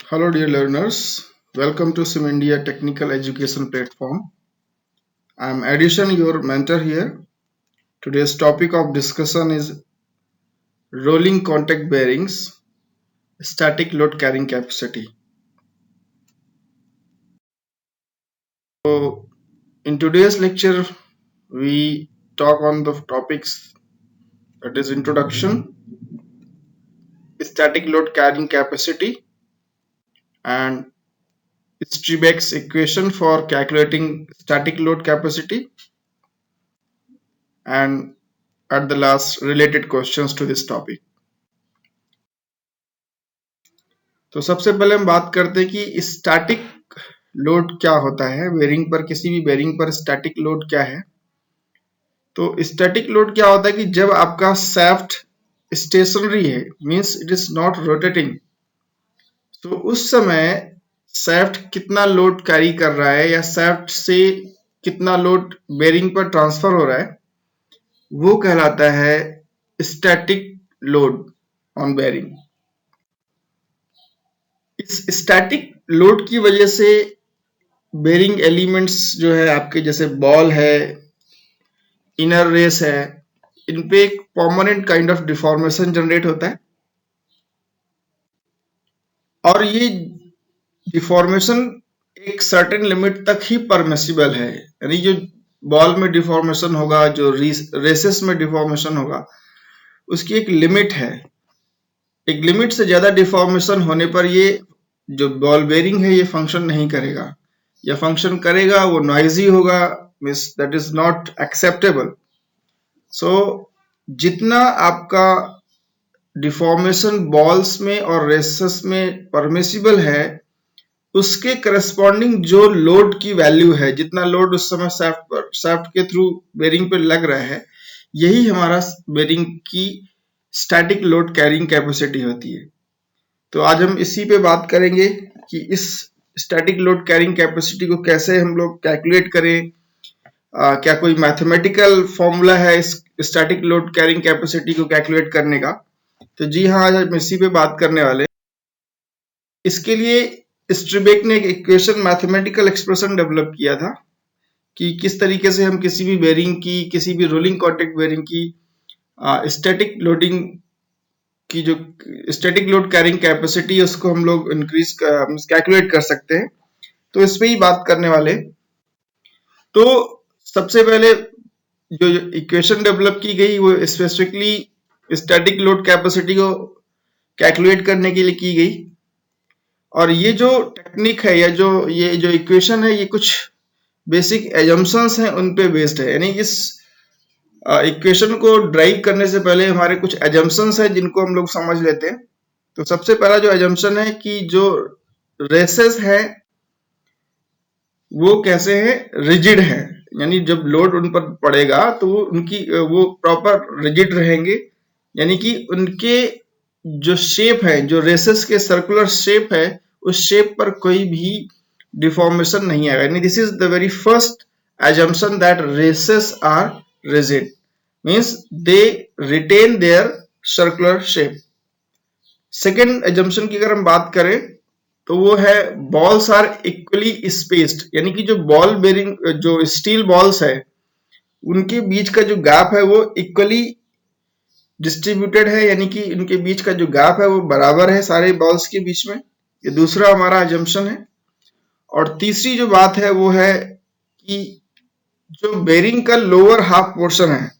Hello dear learners, welcome to SimIndia Technical Education Platform. I am Addition, your mentor here. Today's topic of discussion is rolling contact bearings, static load carrying capacity. So in today's lecture, we talk on the topics that is introduction, static load carrying capacity, and Strebek's equation for calculating static load capacity, and at the last related questions to this topic. तो सबसे पहले हम बात करते हैं कि static load क्या होता है। बेरिंग पर, किसी भी बेरिंग पर स्टैटिक लोड क्या है। तो स्टैटिक लोड क्या होता है कि जब आपका शाफ्ट स्टेशनरी है, means it is not rotating, तो उस समय शाफ्ट कितना लोड कैरी कर रहा है या शाफ्ट से कितना लोड बेरिंग पर ट्रांसफर हो रहा है, वो कहलाता है स्टैटिक लोड ऑन बेरिंग। इस स्टैटिक लोड की वजह से बेरिंग एलिमेंट्स जो है आपके, जैसे बॉल है, इनर रेस है, इन पे एक permanent kind of deformation generate होता है और ये डिफॉर्मेशन एक सर्टेन लिमिट तक ही परमिसिबल है। यानी जो बॉल में डिफॉर्मेशन होगा, जो रेसेस में डिफॉर्मेशन होगा, उसकी एक लिमिट है। एक लिमिट से ज्यादा डिफॉर्मेशन होने पर ये जो बॉल बेरिंग है ये फंक्शन नहीं करेगा, या फंक्शन करेगा वो नॉइजी होगा, means that is not acceptable. So जितना आपका डिफॉर्मेशन बॉल्स में और रेसेस में परमिसिबल है, उसके करस्पॉन्डिंग जो लोड की वैल्यू है, जितना लोड उस समय शाफ्ट के थ्रू बेरिंग पे लग रहा है, यही हमारा बेरिंग की स्टैटिक लोड कैरिंग कैपेसिटी होती है। तो आज हम इसी पे बात करेंगे कि इस स्टैटिक लोड कैरिंग कैपेसिटी को कैसे हम लोग कैलकुलेट करें। क्या कोई मैथमेटिकल फॉर्मूला है इस स्टैटिक लोड कैरिंग कैपेसिटी को कैलकुलेट करने का? तो जी हाँ, आज हम इसी पे बात करने वाले। इसके लिए स्ट्रीबेक ने एक इक्वेशन, मैथमेटिकल एक्सप्रेशन डेवलप किया था कि किस तरीके से हम किसी भी बेरिंग की, किसी भी रोलिंग कॉन्टैक्ट बेरिंग की स्टैटिक लोडिंग की जो स्टैटिक लोड कैरिंग कैपेसिटी है उसको हम लोग इंक्रीज कैलकुलेट कर सकते हैं। तो इस पे ही बात करने वाले। तो सबसे पहले जो इक्वेशन डेवलप की गई वो स्पेसिफिकली स्टैटिक लोड कैपेसिटी को कैलकुलेट करने के लिए की गई, और ये जो टेक्निक है या ये जो इक्वेशन है, ये कुछ बेसिक एजम्पशंस हैं उन पे बेस्ड है। यानी इस इक्वेशन को ड्राइव करने से पहले हमारे कुछ एजम्पशंस हैं जिनको हम लोग समझ लेते हैं। तो सबसे पहला जो एजम्पशन है कि जो रेसेस है वो कैसे है, रिजिड है। यानी जब लोड उन पर पड़ेगा तो उनकी वो प्रॉपर रिजिड रहेंगे, यानी कि उनके जो शेप है, जो रेसेस के सर्कुलर शेप है, उस शेप पर कोई भी डिफॉर्मेशन नहीं आएगा। यानी this is the very first assumption that races are rigid, means they retain their circular shape. Second assumption की अगर हम बात करें तो वो है balls are equally spaced, यानी कि जो बॉल बेरिंग, जो स्टील बॉल्स है, उनके बीच का जो गैप है वो इक्वली डिस्ट्रीब्यूटेड है, यानी कि उनके बीच का जो गैप है वो बराबर है सारे बॉल्स के बीच में। ये दूसरा हमारा assumption है। और तीसरी जो बात है वो है कि जो बेरिंग का लोअर हाफ पोर्शन है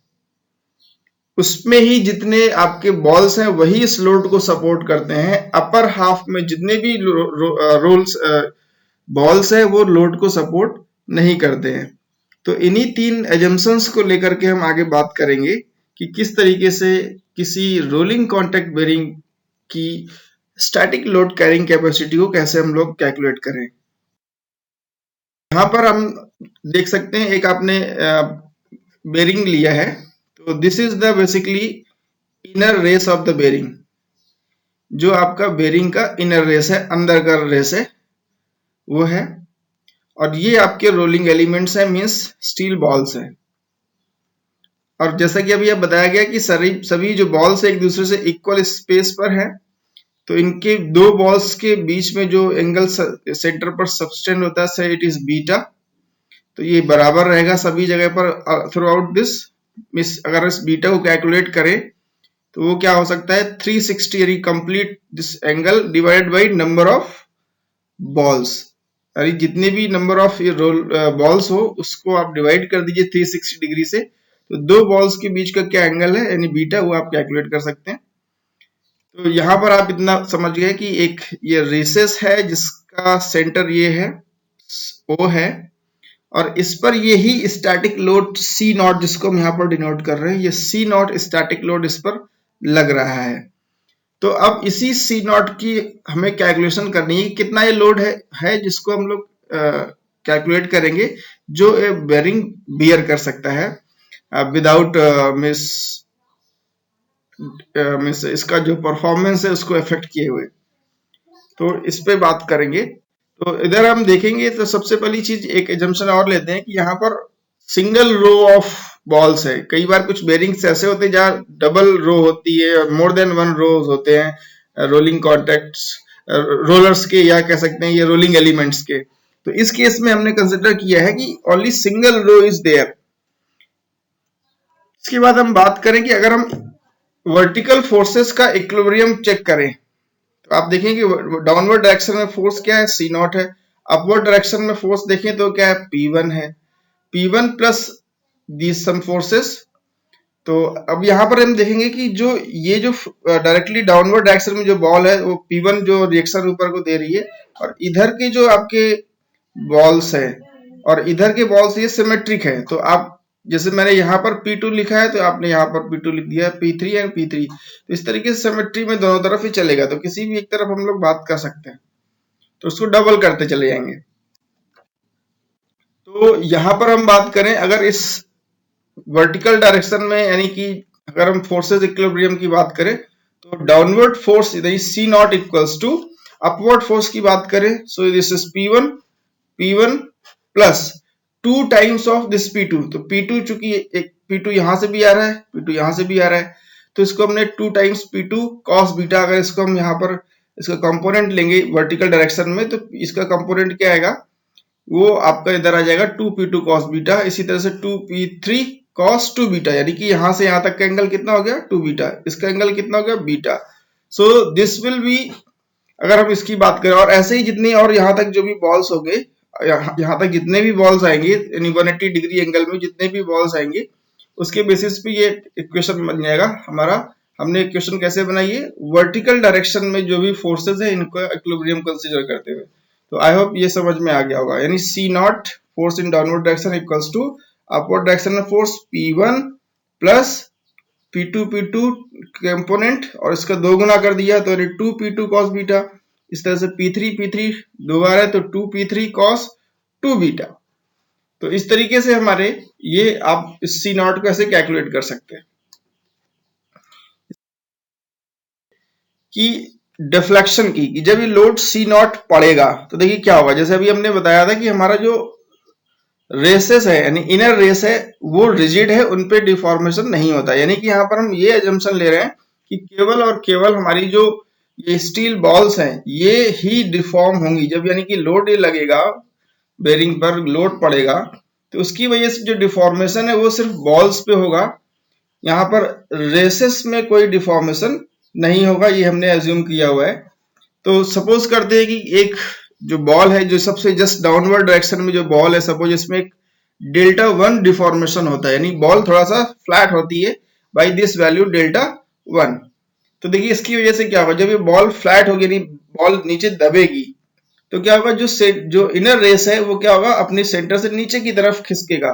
उसमें ही जितने आपके बॉल्स हैं वही इस लोड को सपोर्ट करते हैं। अपर हाफ में जितने भी रोल्स बॉल्स हैं वो लोड को सपोर्ट नहीं करते हैं। तो इन्हीं तीन एजम्पशंस को लेकर के हम आगे बात करेंगे कि किस तरीके से किसी रोलिंग कॉन्टैक्ट बेरिंग की स्टैटिक लोड कैरिंग कैपेसिटी को कैसे हम लोग कैलकुलेट करें। यहाँ पर हम देख सकते हैं, एक आपने बेरिंग लिया है, तो this is the basically inner race of the bearing. जो आपका बेरिंग का इनर रेस है, अंदर का रेस है, वो है। और ये आपके रोलिंग एलिमेंट्स है, मींस स्टील बॉल्स है। और जैसा कि अभी अब बताया गया कि सभी जो बॉल्स एक दूसरे से इक्वल स्पेस पर है, तो इनके दो बॉल्स के बीच में जो एंगल सेंटर पर सबटेंड होता है, से इट इज बीटा, तो ये बराबर रहेगा सभी जगह पर थ्रू आउट दिस। मिस अगर इस बीटा को कैलकुलेट करें तो वो क्या हो सकता है, 360 यानी complete this angle divided by number of balls, यानी जितने भी नंबर ऑफ बॉल्स हो उसको आप डिवाइड कर दीजिए 360 डिग्री से, तो दो बॉल्स के बीच का क्या एंगल है यानी बीटा, वो आप कैलकुलेट कर सकते हैं। तो यहाँ पर आप इतना समझ गए कि एक ये रेसेस है जिसका सेंटर ये है O है, और इस पर ये ही स्टैटिक लोड C नॉट जिसको हम यहाँ पर डिनोट कर रहे हैं, ये C नॉट स्टैटिक लोड इस पर लग रहा है। तो अब इसी C नॉट की हमें कैलकुलेशन करनी है, कितना ये लोड है जिसको हम लोग कैलकुलेट करेंगे, जो ए बेरिंग बियर कर सकता है विदाउट मिस इसका जो परफॉर्मेंस है उसको इफेक्ट किए हुए। तो इस पे बात करेंगे। तो इधर हम देखेंगे तो सबसे पहली चीज एक एजम्पशन और लेते हैं कि यहाँ पर सिंगल रो ऑफ बॉल्स है। कई बार कुछ बेरिंग्स ऐसे होते हैं जहाँ डबल रो होती है, मोर देन वन रोज होते हैं रोलिंग कॉन्टैक्ट्स रोलर्स के, या कह सकते हैं ये रोलिंग एलिमेंट्स के। तो इस केस में हमने कंसिडर किया है कि only single row is there. इसके बाद हम बात करें कि अगर हम वर्टिकल फोर्सेस का इक्विलिब्रियम चेक करें तो आप देखें कि डाउनवर्ड डायरेक्शन में फोर्स क्या है, C नॉट है। अपवर्ड डायरेक्शन में फोर्स देखें तो क्या है, P1 है। P1 plus these some forces. तो अब यहाँ पर हम देखेंगे कि जो ये जो डायरेक्टली डाउनवर्ड डायरेक्शन में जो बॉल है वो P1 जो रिएक्शन ऊपर को दे रही है, और इधर के जो आपके बॉल्स है और इधर के बॉल्स ये सिमेट्रिक है। तो आप जैसे मैंने यहाँ पर P2 लिखा है तो आपने यहाँ पर P2 लिख दिया, P3 एंड P3। तो इस तरीके से सिमेट्री में दोनों तरफ ही चलेगा, तो किसी भी एक तरफ हम लोग बात कर सकते हैं, तो उसको डबल करते चले जाएंगे। तो यहाँ पर हम बात करें अगर इस वर्टिकल डायरेक्शन में, यानी कि अगर हम फोर्सेस इक्विलिब्रियम की बात करें तो डाउनवर्ड फोर्स यानी C not equals to upward force की बात करें, so this is P1 plus 2 times of this P2। तो P2 चूंकि एक P2 यहां से भी आ रहा है, P2 यहां से भी आ रहा है, तो इसको हमने 2 टाइम्स P2 cos बीटा, अगर इसको हम यहाँ पर इसका कंपोनेंट लेंगे वर्टिकल डायरेक्शन में तो इसका कंपोनेंट क्या आएगा, वो आपका इधर आ जाएगा 2P2 cos बीटा। इसी तरह से 2P3 cos 2 बीटा, यानी कि यहां से यहां तक का एंगल कितना हो गया, 2 बीटा। इसका एंगल कितना हो गया, beta. So this will be, अगर हम इसकी बात करें, और ऐसे ही जितनी और यहाँ तक जो भी बॉल्स हो गए, यहाँ तक जितने भी बॉल्स आएंगे यानी 180 डिग्री एंगल में जितने भी बॉल्स आएंगे, उसके बेसिस पे ये इक्वेशन बन जाएगा हमारा। हमने इक्वेशन कैसे बनाई है, वर्टिकल डायरेक्शन में जो भी फोर्सेस है इनको इक्विलिब्रियम कंसीडर करते हुए। तो आई होप ये समझ में आ गया होगा, यानी C not force in downward direction equals to upward direction में force P1 plus P2 component, और इसका 2 गुना कर दिया तो 2P2 cos बीटा। इस तरह से P3 दो बार है तो 2P3 cos 2 बीटा। तो इस तरीके से हमारे ये आप इस C नॉट को ऐसे कैलकुलेट कर सकते हैं कि डिफ्लेक्शन की, कि जब ये लोड C नॉट पड़ेगा तो देखिए क्या होगा। जैसे अभी हमने बताया था कि हमारा जो रेसेस है यानी इनर रेस है वो रिजिड है, उन पे डिफॉर्मेशन नहीं होता। यानी कि यहाँ पर हम ये एजम्पशन ले रहे हैं कि केवल और केवल हमारी जो ये स्टील बॉल्स हैं ये ही डिफॉर्म होंगी जब, यानी कि लोड ये लगेगा बेरिंग पर, लोड पड़ेगा तो उसकी वजह से जो डिफॉर्मेशन है वो सिर्फ बॉल्स पे होगा। यहाँ पर रेसेस में कोई डिफॉर्मेशन नहीं होगा, ये हमने एज्यूम किया हुआ है। तो सपोज करते हैं कि एक जो बॉल है जो सबसे जस्ट डाउनवर्ड डायरेक्शन में जो बॉल है, सपोज इसमें एक Δ1 डिफॉर्मेशन होता है, यानी बॉल थोड़ा सा फ्लैट होती है बाय दिस वैल्यू Δ1। तो देखिए इसकी वजह से क्या होगा, जब ये बॉल फ्लैट होगी यानी बॉल नीचे दबेगी तो क्या होगा, जो इनर रेस है वो क्या होगा, अपने सेंटर से नीचे की तरफ खिसकेगा।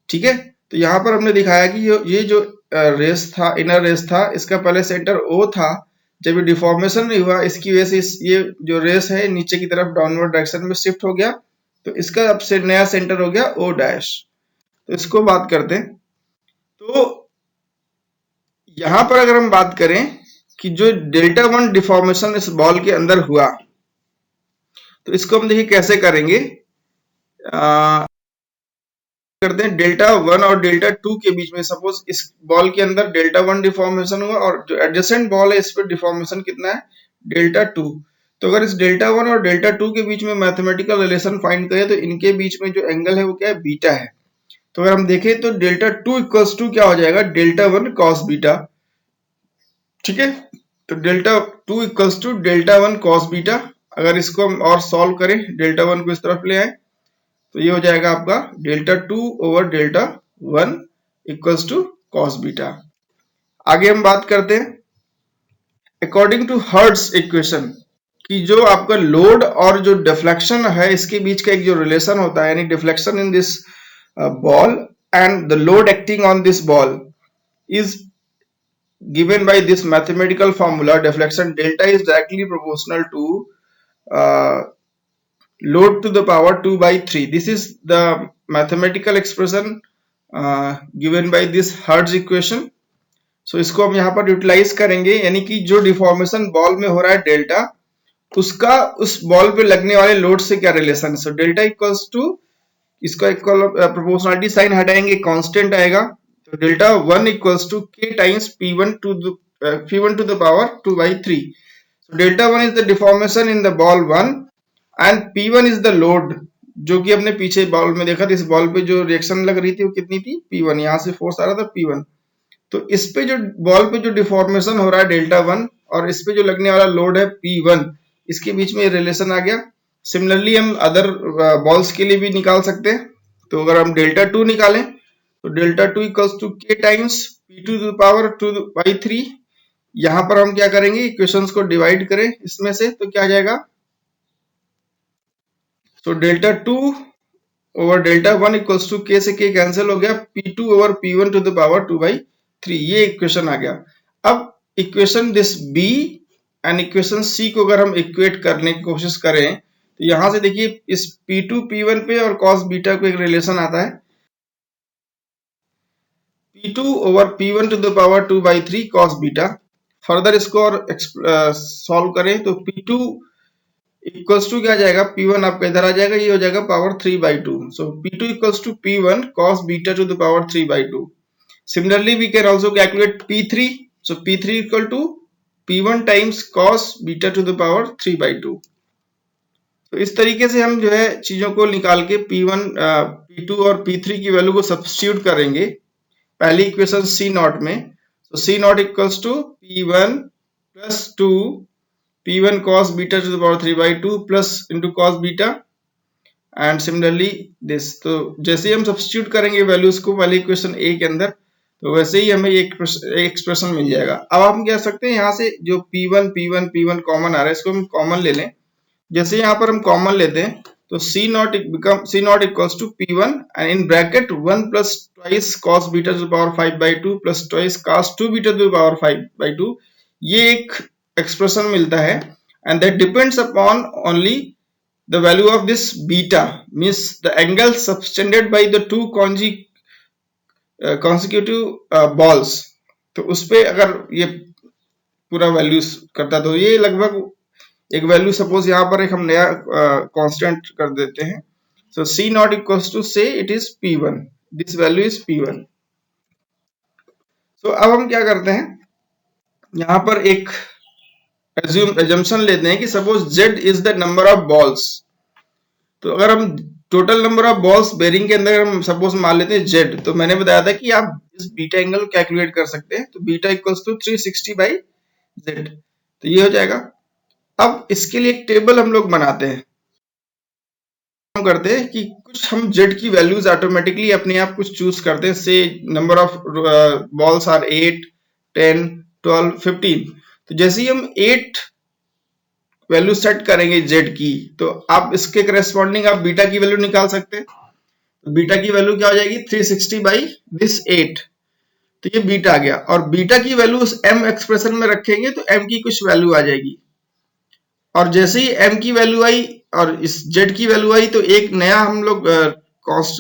ठीक है, तो यहाँ पर हमने दिखाया कि ये जो रेस था, इनर रेस था, इसका पहले सेंटर O था। जब ये डिफॉर्मेशन नहीं हुआ इसकी वजह से ये जो रेस है नीचे की तरफ डाउनवर्ड डायरेक्शन में शिफ्ट हो गया, तो इसका अब से नया सेंटर हो गया O डैश। तो इसको बात करते हैं। तो यहां पर अगर हम बात करें कि जो Δ1 डिफॉर्मेशन इस बॉल के अंदर हुआ तो इसको हम देखिए कैसे करेंगे, करते हैं Δ1 और Δ2 के बीच में। सपोज इस बॉल के अंदर Δ1 डिफॉर्मेशन हुआ और जो एडजेसेंट बॉल है इस पर डिफॉर्मेशन कितना है, डेल्टा टू। तो अगर इस डेल्टा वन और डेल्टा टू के बीच में मैथमेटिकल रिलेशन फाइंड करें तो इनके बीच में जो एंगल है वो क्या है, बीटा है। तो अगर हम देखें तो डेल्टा टू इक्वल्स टू क्या हो जाएगा, डेल्टा वन कॉस बीटा। ठीक है, तो delta two equals to delta one cos beta. अगर इसको हम और सॉल्व करें, डेल्टा वन को इस तरफ ले आए तो ये हो जाएगा आपका delta two over delta one equals to cos beta. आगे हम बात करते हैं अकॉर्डिंग टू हर्ट्ज इक्वेशन कि जो आपका लोड और जो डिफ्लेक्शन है इसके बीच का एक जो रिलेशन होता है, यानी deflection in this ball and the load acting on this ball is given by this mathematical formula. Deflection delta is directly proportional to load to the power 2 by 3. This is the mathematical expression given by this Hertz equation. So इसको हम यहाँ पर utilise करेंगे, यानी कि जो deformation ball में हो रहा है डेल्टा, उसका उस बॉल पे लगने वाले लोड से क्या रिलेशन है। सो डेल्टा इक्वल्स टू, इसका इक्वल प्रोपोर्शनलिटी साइन हटाएंगे, कांस्टेंट आएगा, तो delta one equals to K times P one two the power 2 by 3. So delta one is the deformation in the ball one and P one is the load, जो कि हमने पीछे ball में देखा था, इस बॉल पे जो रिएक्शन लग रही थी वो कितनी थी, P1, यहाँ से फोर्स आ रहा था P1। तो इस पे जो बॉल पे जो डिफॉर्मेशन हो रहा है डेल्टा वन और इस पे जो लगने वाला लोड है P1, इसके बीच में रिलेशन आ गया। सिमिलरली हम अदर बॉल्स के लिए भी निकाल सकते हैं। तो अगर हम डेल्टा टू निकालें तो delta two equals to K times P to the power 2 by 3। यहां पर हम क्या करेंगे, इक्वेशंस को डिवाइड करें इसमें से, तो क्या आ जाएगा, तो delta two over delta one equals to K से के कैंसिल हो गया, P2 over P1 to the power 2 by 3, ये इक्वेशन आ गया। अब equation this B and equation C को अगर हम इक्वेट करने की कोशिश करें तो यहां से देखिए इस P2 P1 पे और cos बीटा को एक रिलेशन आता है, P2 over P1 to the power 2 by 3 cos beta. Further इसको और सॉल्व करें तो P2 इक्वल्स टू क्या जाएगा, P1 आपका इधर आ जाएगा, ये हो जाएगा पावर 3 by 2। सो P2 equals to P1 cos beta to the power 3 by 2। Similarly we can also calculate P3. So P3 equal to P1 times cos beta to the power 3 by 2। तो इस तरीके से हम जो है चीजों को निकाल के P1, P2 और P3 की वैल्यू को सब्स्टिट्यूट करेंगे पहली इक्वेशन C नॉट में। तो C not equals to P1 plus 2 P1 cos beta to the power 3 by 2 plus into cos beta and similarly this. तो जैसे ही हम सब्स्टिट्यूट करेंगे वैल्यूज को पहले इक्वेशन A के अंदर, तो वैसे ही हमें एक एक्सप्रेशन मिल जाएगा। अब हम कह सकते हैं यहाँ से जो P1 कॉमन आ रहा है, इसको हम कॉमन ले लें। जैसे यहाँ पर हम कॉमन लेते हैं तो C not equals to P1 and in bracket 1 plus twice cos beta to the power 5 by 2 plus twice cos 2 beta to the power 5 by 2, ये एक एक्सप्रेशन मिलता है। And that depends upon only the value of this beta, means the angle subtended by the two consecutive balls. तो उस पे अगर ये पूरा वैल्यू करता तो ये लगभग एक वैल्यू, सपोज यहाँ पर एक हम नया कांस्टेंट कर देते हैं। सो C नॉट इक्वल्स टू से it is P1, this value is P1। सो अब हम क्या करते हैं, यहाँ पर एक एजम्पशन लेते हैं कि suppose Z is the number of balls. तो अगर हम total number of balls bearing के अंदर हम सपोज मान लेते हैं Z, तो मैंने बताया था कि आप इस बीटा एंगल कैलकुलेट कर सकते हैं। तो beta equals to 360 by Z, तो ये हो जाएगा। अब इसके लिए एक टेबल हम लोग बनाते हैं, हम करते हैं कि कुछ हम Z की वैल्यूज ऑटोमेटिकली अपने आप कुछ चूज करते हैं। से नंबर ऑफ बॉल्स आर 8, 10, 12, 15। तो जैसे ही हम 8 वैल्यू सेट करेंगे Z की, तो आप इसके करेस्पॉन्डिंग आप बीटा की वैल्यू निकाल सकते हैं। तो बीटा की वैल्यू क्या हो जाएगी, 360 by this 8। तो ये बीटा आ गया, और बीटा की वैल्यू उस M एक्सप्रेशन में रखेंगे तो M की कुछ वैल्यू आ जाएगी। और जैसे ही M की वैल्यू आई और इस Z की वैल्यू आई, तो एक नया हम लोग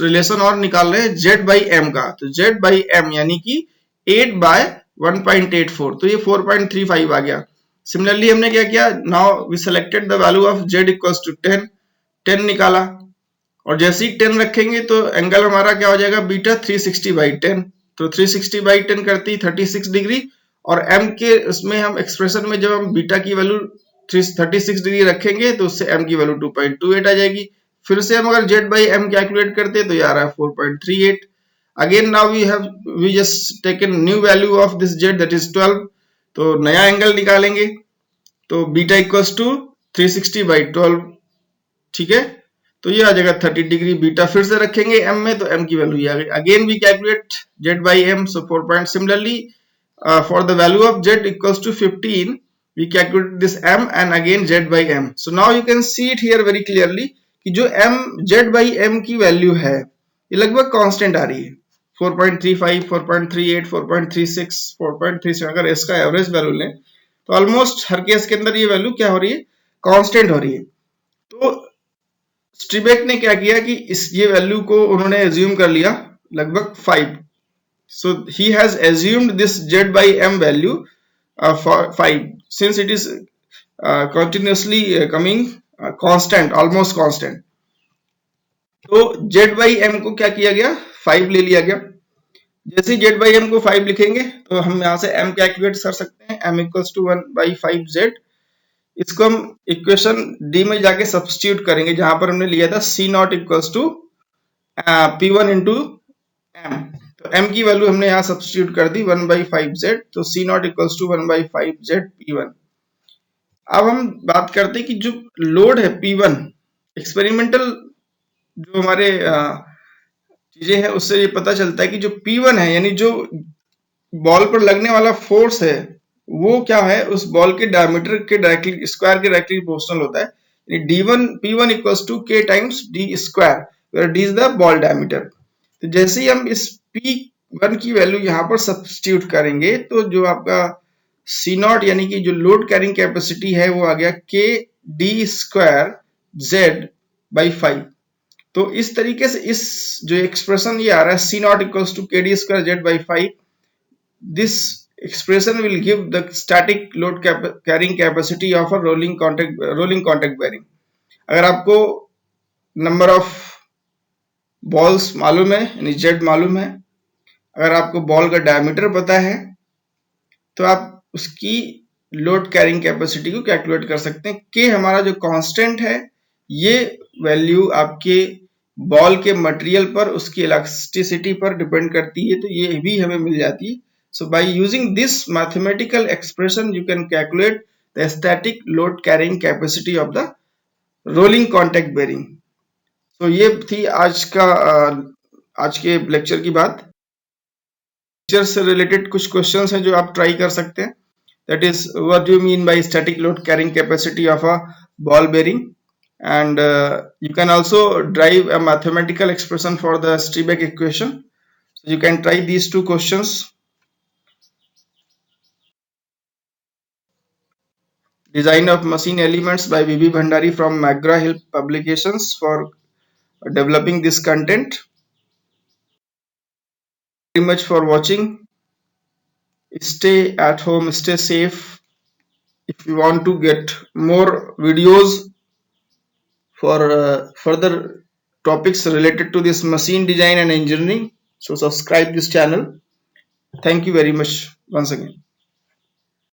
रिलेशन और निकाल रहे हैं Z by M का। तो Z by M यानी कि 8 by 1.84, तो ये 4.35 आ गया। सिमिलरली हमने क्या किया, now we selected the value of Z equals to 10 निकाला, और जैसे ही 10 रखेंगे तो एंगल हमारा क्या हो जाएगा, बीटा 360 by 10। तो 360 by 10 करती 36 डिग्री, और M के उसमें हम एक्सप्रेशन में जब हम बीटा की वैल्यू 36 डिग्री रखेंगे तो उससे m की वैल्यू 2.28 आ जाएगी। फिर से हम अगर z by m कैलकुलेट करते हैं तो ये आ रहा है 4.38। Again now we just taken new value of this z that is 12, तो नया एंगल निकालेंगे तो बीटा इक्वल्स टू 360 by 12, ठीक है, तो ये आ जाएगा 30 डिग्री। बीटा फिर से रखेंगे m में तो m की वैल्यू ये आ गई। Again we calculate z by m, so 4 point similarly for the value of z equals to 15 we calculate this m and again z by m. So now you can see it here very clearly कि जो m z by m की value है ये लगभग constant आ रही है, 4.35, 4.38, 4.36, 4.37। अगर इसका एवरेज वैल्यू लें तो ऑलमोस्ट हर केस के अंदर ये वैल्यू क्या हो रही है, कांस्टेंट हो रही है। तो स्ट्रीबेक ने क्या किया कि इस ये वैल्यू को उन्होंने एज्यूम कर लिया लगभग 5। So he has assumed this z by m value for 5 since it is continuously coming constant, almost constant. तो z by m को क्या किया गया, 5 ले लिया गया। जैसे ही z by m को 5 लिखेंगे तो हम यहाँ से m कैलकुलेट कर सकते हैं, m equals to 1/5z। इसको हम इक्वेशन डी में जाके सब्स्टिट्यूट करेंगे जहां पर हमने लिया था c not equals to p1 into m, तो m की वैल्यू हमने यहाँ सब्स्टिट्यूट कर दी 1/5z, तो c not equals to 1/5z p1। अब हम बात करते हैं कि जो लोड है p1, एक्सपेरिमेंटल जो हमारे चीजें हैं उससे ये पता चलता है कि जो p1 है यानी जो बॉल पर लगने वाला फोर्स है वो क्या है, उस बॉल के डायमीटर के डायरेक्टली स्क्वायर के डायरेक्टली प्रोपोर्शनल होता है। d1 p1 equals to k times d square where d is the ball diameter. तो जैसे ही हम इस p1 की वैल्यू यहाँ पर सब्स्टिट्यूट करेंगे तो जो आपका c नॉट यानी कि जो लोड कैरिंग कैपेसिटी है वो आ गया k d square z by 5। तो इस तरीके से इस जो एक्सप्रेशन ये आ रहा है c not equals to k d square z by 5, this expression will give the static load carrying capacity of a rolling contact bearing। अगर आपको नंबर ऑफ बॉल्स मालूम है यानी z मालूम है, अगर आपको बॉल का डायमीटर पता है तो आप उसकी लोड कैरिंग कैपेसिटी को कैलकुलेट कर सकते हैं। k हमारा जो कांस्टेंट है ये वैल्यू आपके बॉल के मटेरियल पर उसकी इलास्टिसिटी पर डिपेंड करती है, तो ये भी हमें मिल जाती है। So by using this mathematical expression you can calculate the static load carrying capacity of the rolling contact bearing। तो ये थी आज के लेक्चर की बात। लेक्चर से रिलेटेड कुछ क्वेश्चंस हैं जो आप ट्राई कर सकते हैं। That is, what do you mean by static load carrying capacity of a ball bearing? And you can also derive a mathematical expression for the Strebech equation. So you can try these two questions. Design of machine elements by V.B. Bhandari from McGraw-Hill Publications for developing this content. Thank you very much for watching. Stay at home, stay safe. If you want to get more videos for further topics related to this machine design and engineering, so subscribe this channel. Thank you very much once again.